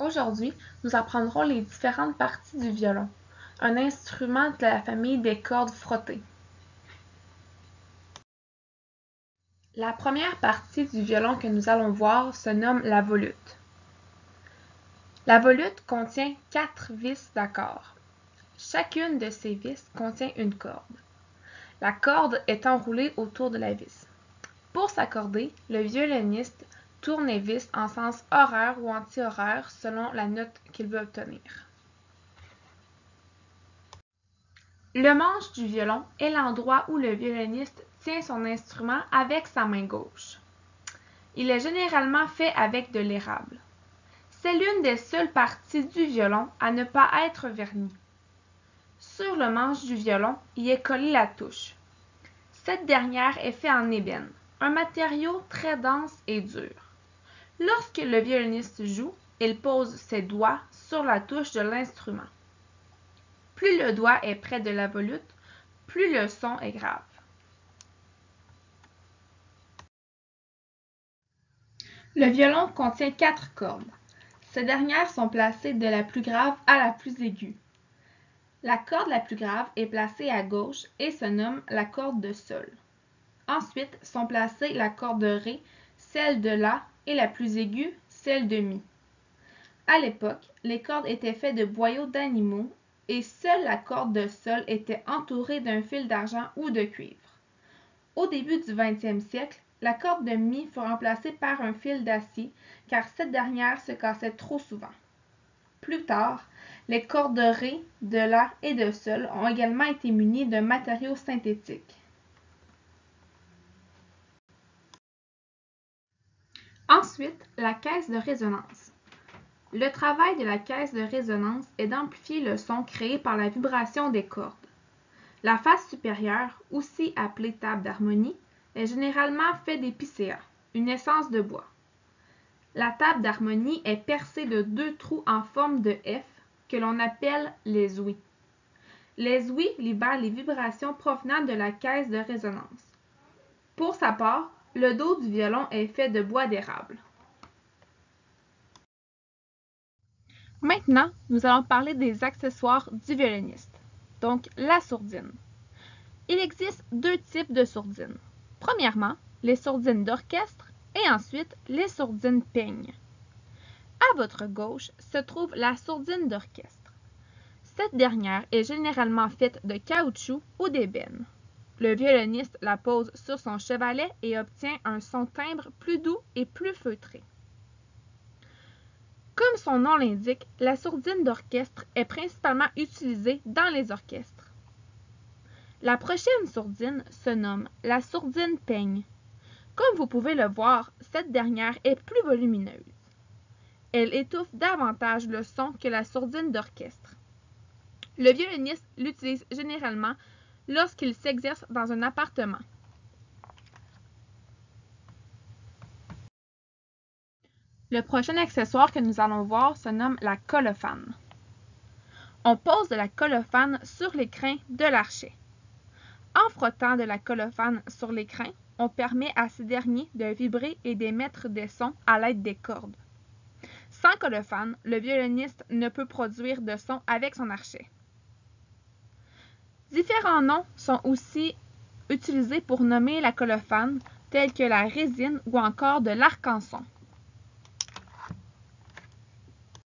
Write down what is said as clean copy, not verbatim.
Aujourd'hui, nous apprendrons les différentes parties du violon, un instrument de la famille des cordes frottées. La première partie du violon que nous allons voir se nomme la volute. La volute contient 4 vis d'accords. Chacune de ces vis contient une corde. La corde est enroulée autour de la vis. Pour s'accorder, le violoniste tourne les vis en sens horaire ou anti-horaire selon la note qu'il veut obtenir. Le manche du violon est l'endroit où le violoniste tient son instrument avec sa main gauche. Il est généralement fait avec de l'érable. C'est l'une des seules parties du violon à ne pas être vernie. Sur le manche du violon y est collée la touche. Cette dernière est faite en ébène, un matériau très dense et dur. Lorsque le violoniste joue, il pose ses doigts sur la touche de l'instrument. Plus le doigt est près de la volute, plus le son est grave. Le violon contient 4 cordes. Ces dernières sont placées de la plus grave à la plus aiguë. La corde la plus grave est placée à gauche et se nomme la corde de sol. Ensuite sont placées la corde de ré, celle de la et la plus aiguë, celle de mi. À l'époque, les cordes étaient faites de boyaux d'animaux et seule la corde de sol était entourée d'un fil d'argent ou de cuivre. Au début du 20e siècle, la corde de mi fut remplacée par un fil d'acier car cette dernière se cassait trop souvent. Plus tard, les cordes de ré, de la et de sol ont également été munies d'un matériau synthétique. Ensuite, la caisse de résonance. Le travail de la caisse de résonance est d'amplifier le son créé par la vibration des cordes. La face supérieure, aussi appelée table d'harmonie, est généralement faite d'épicéa, une essence de bois. La table d'harmonie est percée de 2 trous en forme de F que l'on appelle les ouïes. Les ouïes libèrent les vibrations provenant de la caisse de résonance. Pour sa part, le dos du violon est fait de bois d'érable. Maintenant, nous allons parler des accessoires du violoniste, donc la sourdine. Il existe 2 types de sourdines. Premièrement, les sourdines d'orchestre et ensuite les sourdines peignes. À votre gauche se trouve la sourdine d'orchestre. Cette dernière est généralement faite de caoutchouc ou d'ébène. Le violoniste la pose sur son chevalet et obtient un son timbre plus doux et plus feutré. Comme son nom l'indique, la sourdine d'orchestre est principalement utilisée dans les orchestres. La prochaine sourdine se nomme la sourdine peigne. Comme vous pouvez le voir, cette dernière est plus volumineuse. Elle étouffe davantage le son que la sourdine d'orchestre. Le violoniste l'utilise généralement lorsqu'il s'exerce dans un appartement. Le prochain accessoire que nous allons voir se nomme la colophane. On pose de la colophane sur les crins de l'archet. En frottant de la colophane sur les crins, on permet à ces derniers de vibrer et d'émettre des sons à l'aide des cordes. Sans colophane, le violoniste ne peut produire de son avec son archet. Différents noms sont aussi utilisés pour nommer la colophane, tels que la résine ou encore de l'arc-en-son.